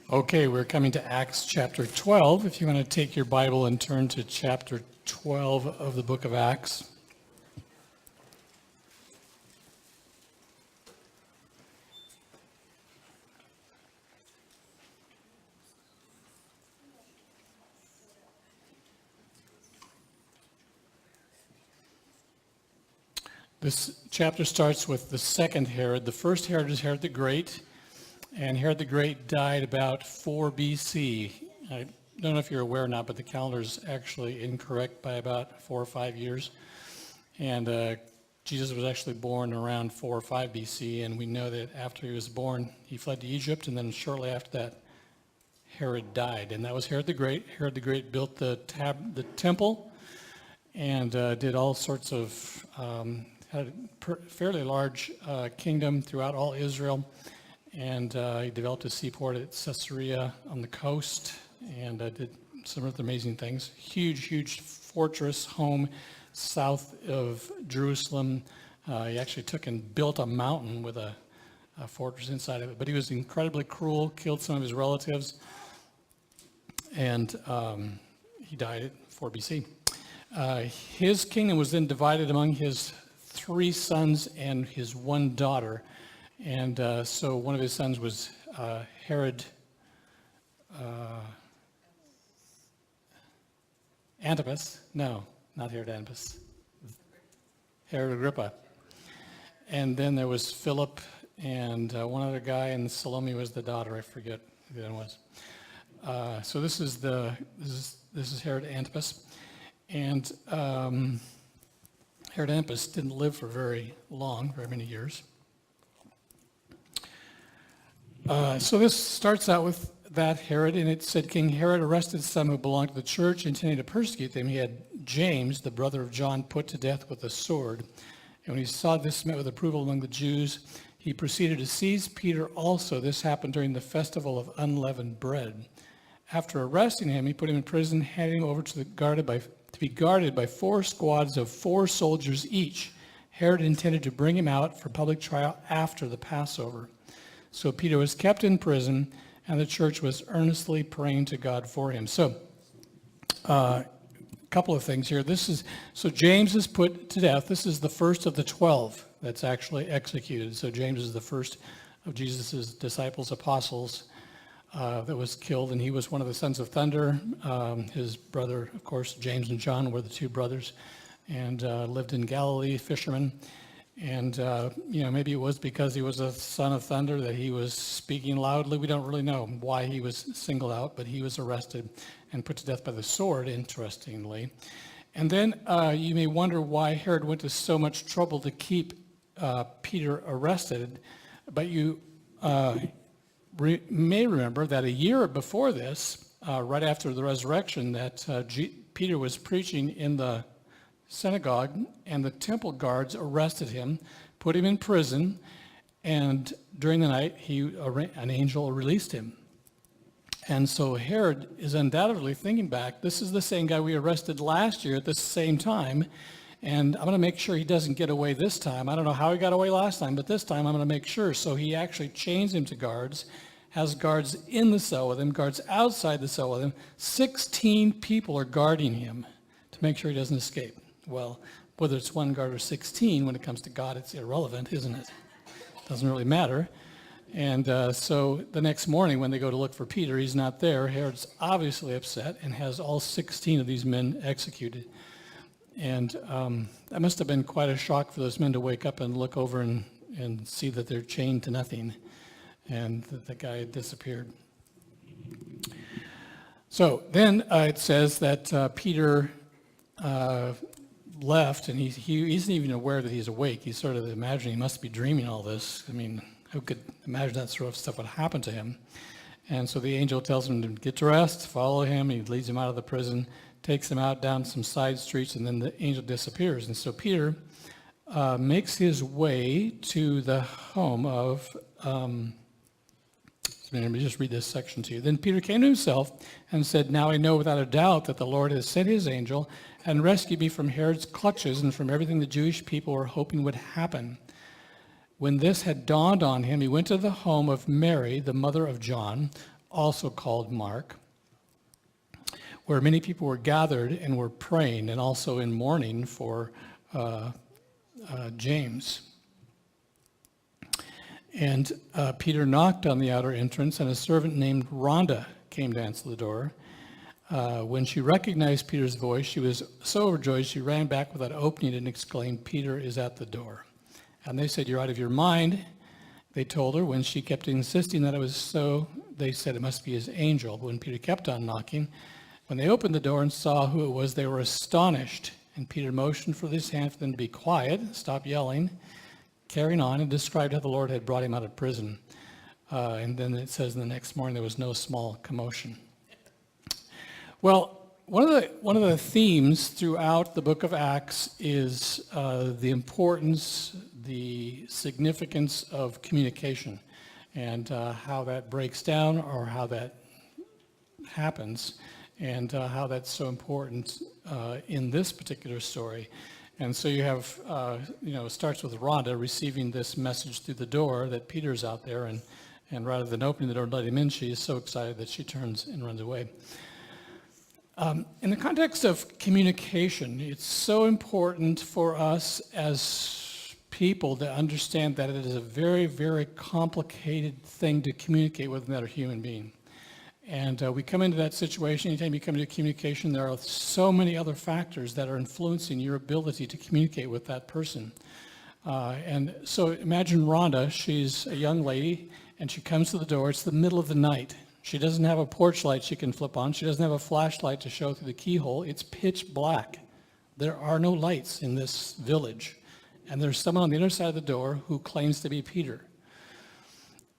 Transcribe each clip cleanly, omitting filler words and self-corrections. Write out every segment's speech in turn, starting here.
Okay, we're coming to Acts chapter 12. If you want to take your Bible and turn to chapter 12 of the book of Acts. This chapter starts with the second Herod. The first Herod is Herod the Great, and Herod the Great died about 4 BC. I don't know if you're aware or not, but the calendar is actually incorrect by about 4 or 5 years. And Jesus was actually born around 4 or 5 BC, and we know that after he was born, he fled to Egypt, and then shortly after that, Herod died, and that was Herod the Great. Herod the Great built the temple and did all sorts of, had a fairly large kingdom throughout all Israel, and he developed a seaport at Caesarea on the coast and did some other amazing things. Huge fortress home south of Jerusalem. He actually took and built a mountain with a fortress inside of it, but he was incredibly cruel, killed some of his relatives, and he died at 4 BC. His kingdom was then divided among his 3 sons and his 1 daughter. And so one of his sons was Herod Antipas. No, not Herod Antipas. Herod Agrippa. And then there was Philip and one other guy, and Salome was the daughter. I forget who that was. So this is Herod Antipas. And Herod Antipas didn't live for very many years. So this starts out with that Herod, and it said, King Herod arrested some who belonged to the church, intending to persecute them. He had James, the brother of John, put to death with a sword. And when he saw this met with approval among the Jews, he proceeded to seize Peter also. This happened during the festival of unleavened bread. After arresting him, he put him in prison, handing him over to be guarded by 4 squads of 4 soldiers each. Herod intended to bring him out for public trial after the Passover. So Peter was kept in prison, and the church was earnestly praying to God for him. So, a couple of things here. So James is put to death. This is the first of the 12 that's actually executed. So James is the first of Jesus' disciples, apostles, that was killed, and he was one of the sons of thunder. His brother, of course, James and John were the 2 brothers, and lived in Galilee, fishermen. And, maybe it was because he was a son of thunder that he was speaking loudly. We don't really know why he was singled out, but he was arrested and put to death by the sword, interestingly. And then you may wonder why Herod went to so much trouble to keep Peter arrested. But you may remember that a year before this, right after the resurrection, that Peter was preaching in the synagogue, and the temple guards arrested him, put him in prison, and during the night, an angel released him. And so Herod is undoubtedly thinking back, this is the same guy we arrested last year at the same time, and I'm going to make sure he doesn't get away this time. I don't know how he got away last time, but this time I'm going to make sure. So he actually chains him to guards, has guards in the cell with him, guards outside the cell with him. 16 people are guarding him to make sure he doesn't escape. Well, whether it's 1 guard or 16, when it comes to God, it's irrelevant, isn't it? Doesn't really matter. And so the next morning when they go to look for Peter, he's not there. Herod's obviously upset and has all 16 of these men executed. And that must have been quite a shock for those men to wake up and look over and see that they're chained to nothing and that the guy had disappeared. So then it says that Peter left, and he isn't even aware that he's awake. He's sort of imagining he must be dreaming all this. I mean, who could imagine that sort of stuff would happen to him? And so the angel tells him to get dressed, follow him. He leads him out of the prison, takes him out down some side streets, and then the angel disappears. And so Peter makes his way to the home of, let me just read this section to you. Then Peter came to himself and said, now I know without a doubt that the Lord has sent his angel and rescued me from Herod's clutches and from everything the Jewish people were hoping would happen. When this had dawned on him, he went to the home of Mary, the mother of John. also called Mark, where many people were gathered and were praying and also in mourning for James. And Peter knocked on the outer entrance, and a servant named Rhonda came to answer the door. When she recognized Peter's voice, she was so overjoyed she ran back without opening it and exclaimed, "Peter is at the door." And they said, "You're out of your mind," they told her. When she kept insisting that it was so, they said it must be his angel. But when Peter kept on knocking, when they opened the door and saw who it was, they were astonished. And Peter motioned for his hand for them to be quiet, stop yelling, carrying on, and described how the Lord had brought him out of prison. And then it says in the next morning there was no small commotion. Well, one of the themes throughout the book of Acts is the importance, the significance of communication, and how that breaks down or how that happens, and how that's so important in this particular story. And so you have, it starts with Rhonda receiving this message through the door that Peter's out there, and rather than opening the door and letting him in, she is so excited that she turns and runs away. In the context of communication, it's so important for us as people to understand that it is a very, very complicated thing to communicate with another human being. And we come into that situation, anytime you come into communication, there are so many other factors that are influencing your ability to communicate with that person. And so imagine Rhonda, she's a young lady, and she comes to the door, it's the middle of the night. She doesn't have a porch light she can flip on. She doesn't have a flashlight to show through the keyhole. It's pitch black. There are no lights in this village. And there's someone on the other side of the door who claims to be Peter.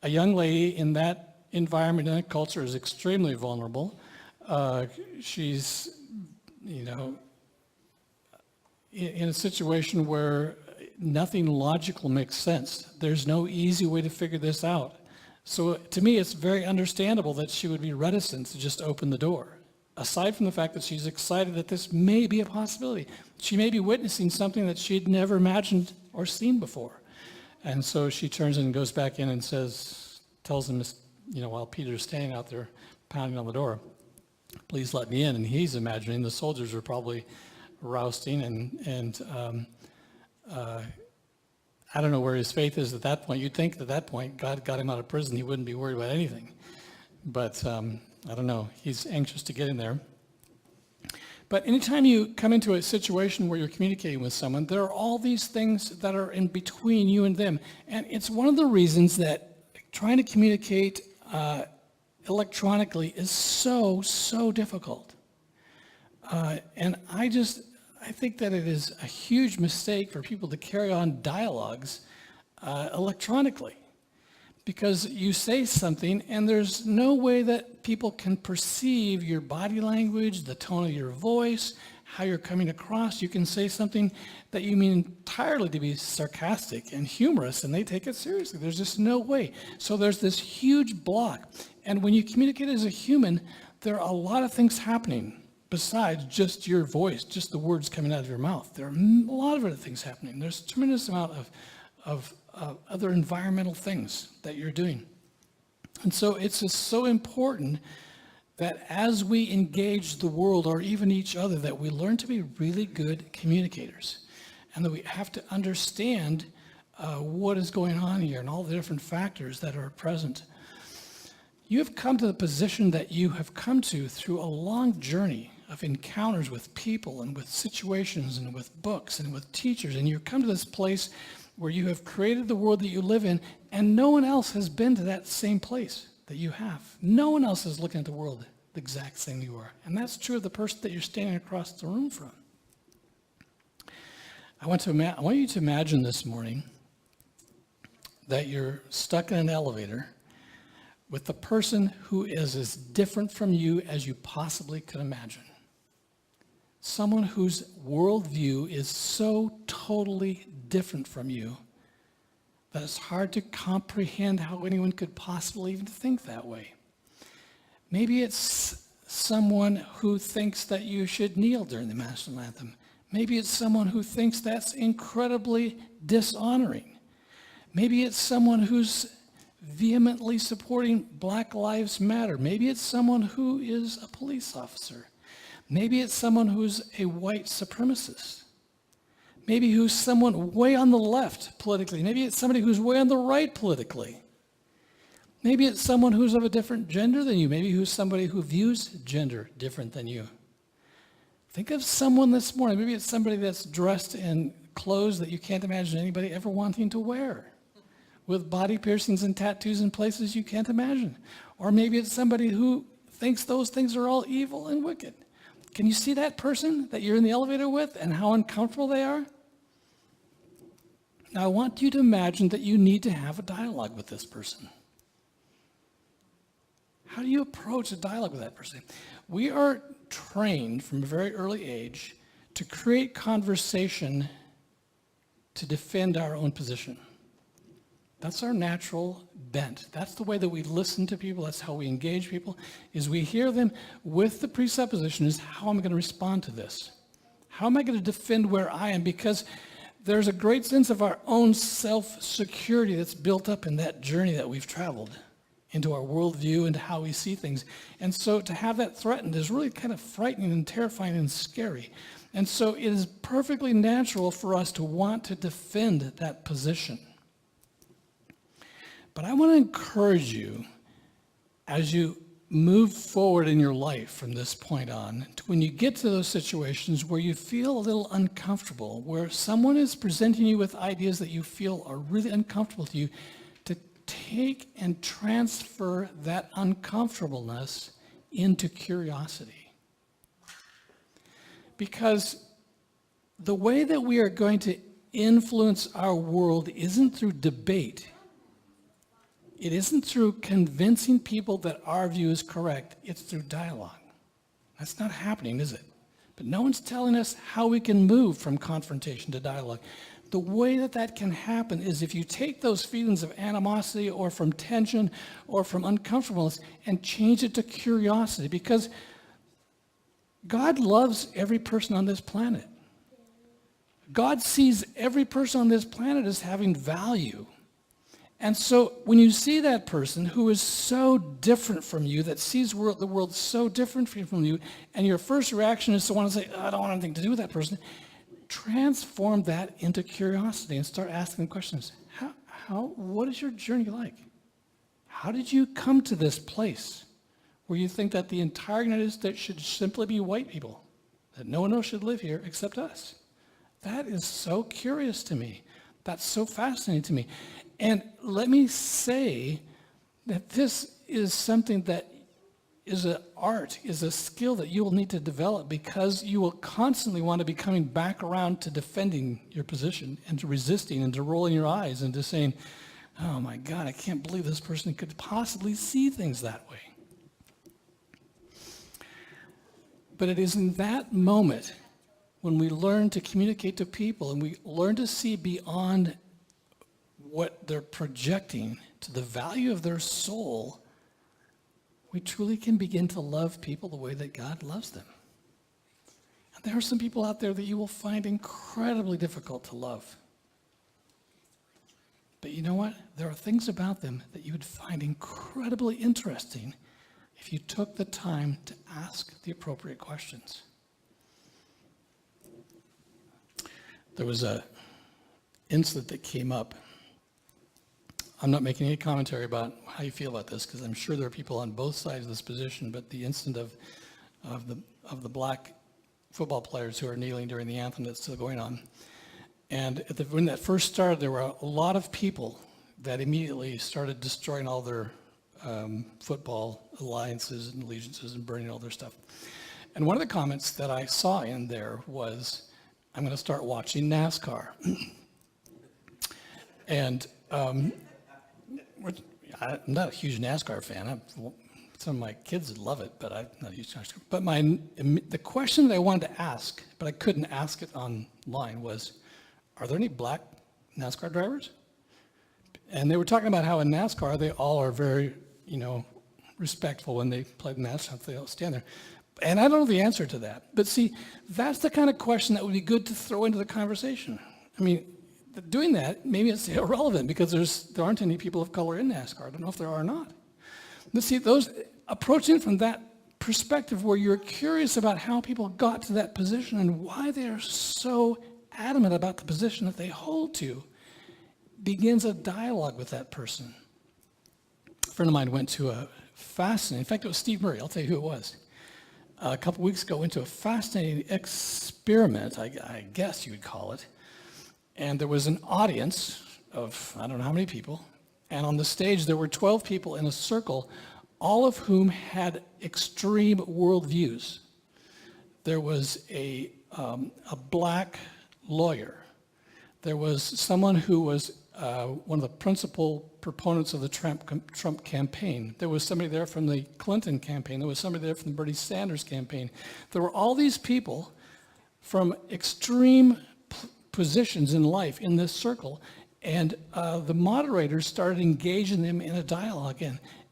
A young lady in that environment, in that culture, is extremely vulnerable. She's, in a situation where nothing logical makes sense. There's no easy way to figure this out. So to me, it's very understandable that she would be reticent to just open the door, aside from the fact that she's excited that this may be a possibility. She may be witnessing something that she'd never imagined or seen before. And so she turns and goes back in and tells him, while Peter's standing out there pounding on the door, "Please let me in." And he's imagining the soldiers are probably rousting and I don't know where his faith is at that point. You'd think at that point God got him out of prison, he wouldn't be worried about anything. But I don't know. He's anxious to get in there. But anytime you come into a situation where you're communicating with someone, there are all these things that are in between you and them. And it's one of the reasons that trying to communicate electronically is so, so difficult. And I think that it is a huge mistake for people to carry on dialogues electronically, because you say something and there's no way that people can perceive your body language, the tone of your voice, how you're coming across. You can say something that you mean entirely to be sarcastic and humorous, and they take it seriously. There's just no way. So there's this huge block. And when you communicate as a human, there are a lot of things happening besides just your voice, just the words coming out of your mouth. There are a lot of other things happening. There's a tremendous amount of other environmental things that you're doing. And so it's just so important that as we engage the world or even each other, that we learn to be really good communicators, and that we have to understand what is going on here and all the different factors that are present. You have come to the position that you have come to through a long journey of encounters with people and with situations and with books and with teachers, and you've come to this place where you have created the world that you live in, and no one else has been to that same place that you have. No one else is looking at the world the exact same you are. And that's true of the person that you're standing across the room from. I want you to imagine this morning that you're stuck in an elevator with the person who is as different from you as you possibly could imagine. Someone whose worldview is so totally different from you that it's hard to comprehend how anyone could possibly even think that way. Maybe it's someone who thinks that you should kneel during the national anthem. Maybe it's someone who thinks that's incredibly dishonoring. Maybe it's someone whose vehemently supporting Black Lives Matter. Maybe it's someone who is a police officer. Maybe it's someone who's a white supremacist. Maybe who's someone way on the left politically. Maybe it's somebody who's way on the right politically. Maybe it's someone who's of a different gender than you. Maybe who's somebody who views gender different than you. Think of someone this morning. Maybe it's somebody that's dressed in clothes that you can't imagine anybody ever wanting to wear, with body piercings and tattoos in places you can't imagine. Or maybe it's somebody who thinks those things are all evil and wicked. Can you see that person that you're in the elevator with and how uncomfortable they are? Now, I want you to imagine that you need to have a dialogue with this person. How do you approach a dialogue with that person? We are trained from a very early age to create conversation to defend our own position. That's our natural bent. That's the way that we listen to people. That's how we engage people, is we hear them with the presupposition is, how am I going to respond to this? How am I going to defend where I am? Because there's a great sense of our own self-security that's built up in that journey that we've traveled into our worldview and how we see things. And so to have that threatened is really kind of frightening and terrifying and scary. And so it is perfectly natural for us to want to defend that position. But I want to encourage you, as you move forward in your life from this point on, when you get to those situations where you feel a little uncomfortable, where someone is presenting you with ideas that you feel are really uncomfortable to you, to take and transfer that uncomfortableness into curiosity. Because the way that we are going to influence our world isn't through debate. It isn't through convincing people that our view is correct. It's through dialogue. That's not happening, is it? But no one's telling us how we can move from confrontation to dialogue. The way that that can happen is if you take those feelings of animosity or from tension or from uncomfortableness and change it to curiosity, because God loves every person on this planet. God sees every person on this planet as having value. And so when you see that person who is so different from you, that sees the world so different from you, and your first reaction is to want to say, I don't want anything to do with that person, transform that into curiosity and start asking them questions. What is your journey like? How did you come to this place where you think that the entire United States should simply be white people, that no one else should live here except us? That is so curious to me. That's so fascinating to me. And let me say that this is something that is an art, is a skill that you will need to develop, because you will constantly want to be coming back around to defending your position and to resisting and to rolling your eyes and to saying, oh my God, I can't believe this person could possibly see things that way. But it is in that moment when we learn to communicate to people and we learn to see beyond what they're projecting to the value of their soul, we truly can begin to love people the way that God loves them. And there are some people out there that you will find incredibly difficult to love. But you know what? There are things about them that you would find incredibly interesting if you took the time to ask the appropriate questions. There was an incident that came up. I'm not making any commentary about how you feel about this, because I'm sure there are people on both sides of this position, but the incident of the black football players who are kneeling during the anthem that's still going on. And when that first started, there were a lot of people that immediately started destroying all their football alliances and allegiances and burning all their stuff. And one of the comments that I saw in there was, I'm going to start watching NASCAR. And I'm not a huge NASCAR fan. Some of my kids love it, but I'm not a huge NASCAR. But the question that I wanted to ask, but I couldn't ask it online, was, are there any black NASCAR drivers? And they were talking about how in NASCAR they all are very, respectful when they play the NASCAR. They all stand there. And I don't know the answer to that. But see, that's the kind of question that would be good to throw into the conversation. I mean, doing that, maybe it's irrelevant because there aren't any people of color in NASCAR. I don't know if there are or not. But see, those approaching from that perspective where you're curious about how people got to that position and why they are so adamant about the position that they hold to begins a dialogue with that person. A friend of mine went to a fascinating, in fact, it was Steve Murray, I'll tell you who it was. A couple weeks ago, went to a fascinating experiment, I guess you would call it. And there was an audience of, I don't know how many people, and on the stage there were 12 people in a circle, all of whom had extreme worldviews. There was a black lawyer. There was someone who was one of the principal proponents of the Trump campaign. There was somebody there from the Clinton campaign. There was somebody there from the Bernie Sanders campaign. There were all these people from extreme positions in life in this circle, and the moderators started engaging them in a dialogue.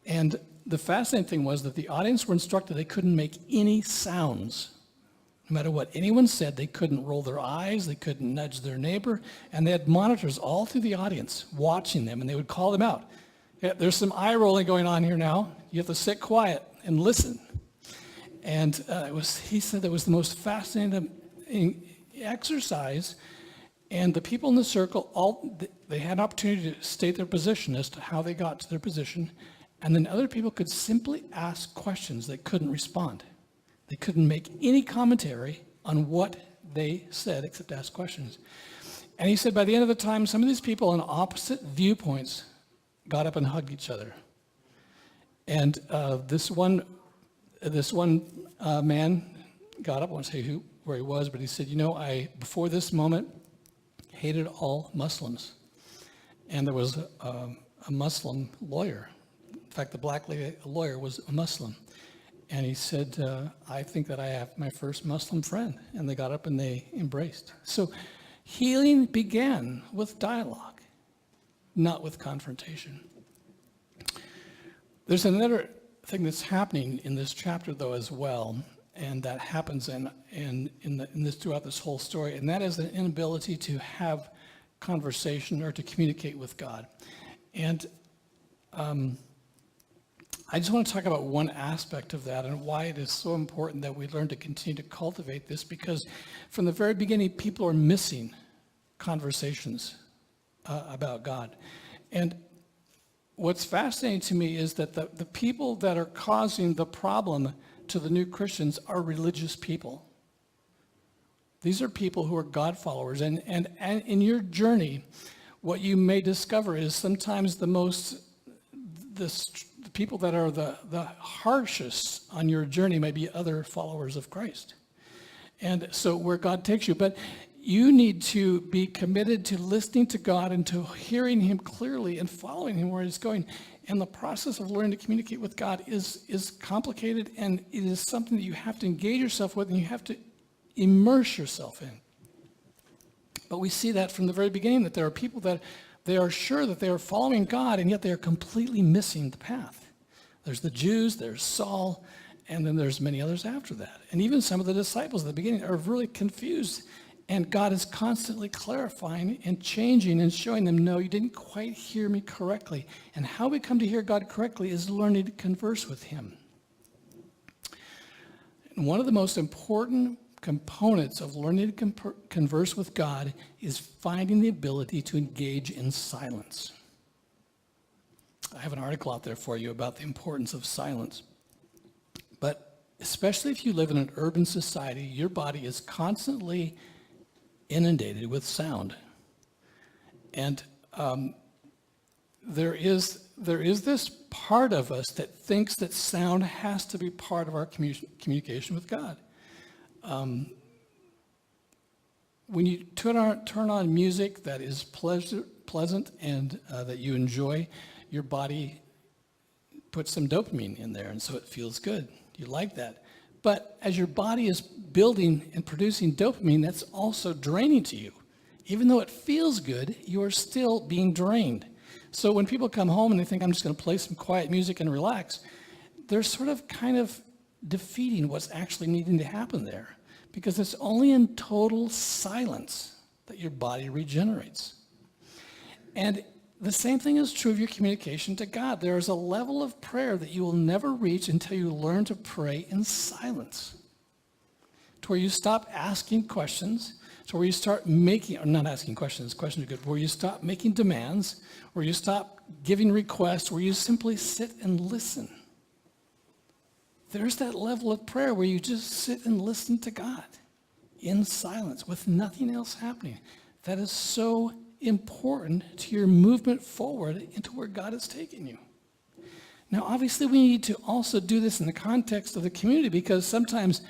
And the fascinating thing was that the audience were instructed they couldn't make any sounds. No matter what anyone said, they couldn't roll their eyes, they couldn't nudge their neighbor, and they had monitors all through the audience watching them, and they would call them out. Yeah, there's some eye rolling going on here now. You have to sit quiet and listen. And he said it was the most fascinating exercise, and the people in the circle, they had an opportunity to state their position as to how they got to their position, and then other people could simply ask questions. They couldn't respond. They couldn't make any commentary on what they said except ask questions. And he said by the end of the time, some of these people on opposite viewpoints got up and hugged each other. And this one man got up, I won't say where he was, but he said, I, before this moment, hated all Muslims. And there was a Muslim lawyer. In fact, the black lawyer was a Muslim. And he said, I think that I have my first Muslim friend. And they got up and they embraced. So healing began with dialogue, not with confrontation. There's another thing that's happening in this chapter, though, as well, and that happens throughout this whole story, and that is an inability to have conversation or to communicate with God. And I just want to talk about one aspect of that and why it is so important that we learn to continue to cultivate this, because from the very beginning, people are missing conversations about God. And what's fascinating to me is that the people that are causing the problem to the new Christians are religious people. These are people who are God followers. And in your journey, what you may discover is sometimes the people that are the harshest on your journey may be other followers of Christ. And so where God takes you, but you need to be committed to listening to God and to hearing him clearly and following him where he's going. And the process of learning to communicate with God is complicated, and it is something that you have to engage yourself with and you have to immerse yourself in. But we see that from the very beginning, that there are people that they are sure that they are following God, and yet they are completely missing the path. There's the Jews, there's Saul, and then there's many others after that. And even some of the disciples at the beginning are really confused, and God is constantly clarifying and changing and showing them, no, you didn't quite hear me correctly. And how we come to hear God correctly is learning to converse with him. And one of the most important components of learning to converse with God is finding the ability to engage in silence. I have an article out there for you about the importance of silence. But especially if you live in an urban society, your body is constantly inundated with sound. And there is this part of us that thinks that sound has to be part of our communication with God. When you turn on music that is pleasant and that you enjoy, your body puts some dopamine in there, and so it feels good. You like that. But as your body is building and producing dopamine, that's also draining to you. Even though it feels good, you are still being drained. So when people come home and they think, I'm just going to play some quiet music and relax, they're sort of kind of defeating what's actually needing to happen there. Because it's only in total silence that your body regenerates. And the same thing is true of your communication to God. There is a level of prayer that you will never reach until you learn to pray in silence. To where you stop asking questions, to where you start making, or not asking questions are good, where you stop making demands, where you stop giving requests, where you simply sit and listen. There's that level of prayer where you just sit and listen to God in silence with nothing else happening. That is so important to your movement forward into where God is taking you. Now, obviously, we need to also do this in the context of the community, because sometimes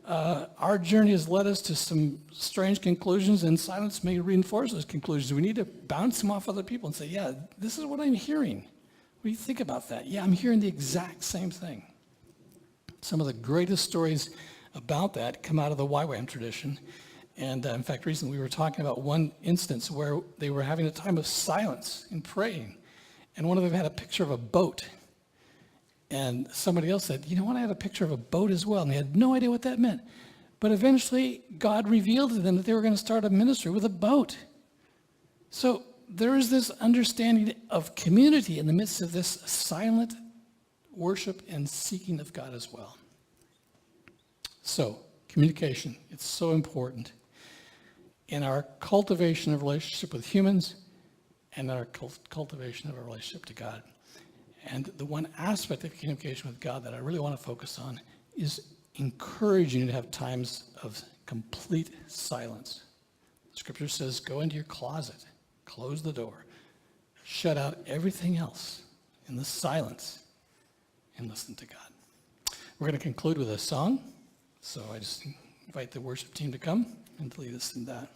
our journey has led us to some strange conclusions, and silence may reinforce those conclusions. We need to bounce them off other people and say, yeah, this is what I'm hearing. What do you think about that? Yeah, I'm hearing the exact same thing. Some of the greatest stories about that come out of the YWAM tradition. And in fact, recently we were talking about one instance where they were having a time of silence and praying. And one of them had a picture of a boat. And somebody else said, you know what, I had a picture of a boat as well. And they had no idea what that meant. But eventually, God revealed to them that they were going to start a ministry with a boat. So there is this understanding of community in the midst of this silent worship and seeking of God as well. So, communication, it's so important in our cultivation of relationship with humans and our cultivation of our relationship to God. And the one aspect of communication with God that I really want to focus on is encouraging you to have times of complete silence. Scripture says, go into your closet, close the door, shut out everything else in the silence, and listen to God. We're going to conclude with a song, so I just invite the worship team to come and to lead us in that.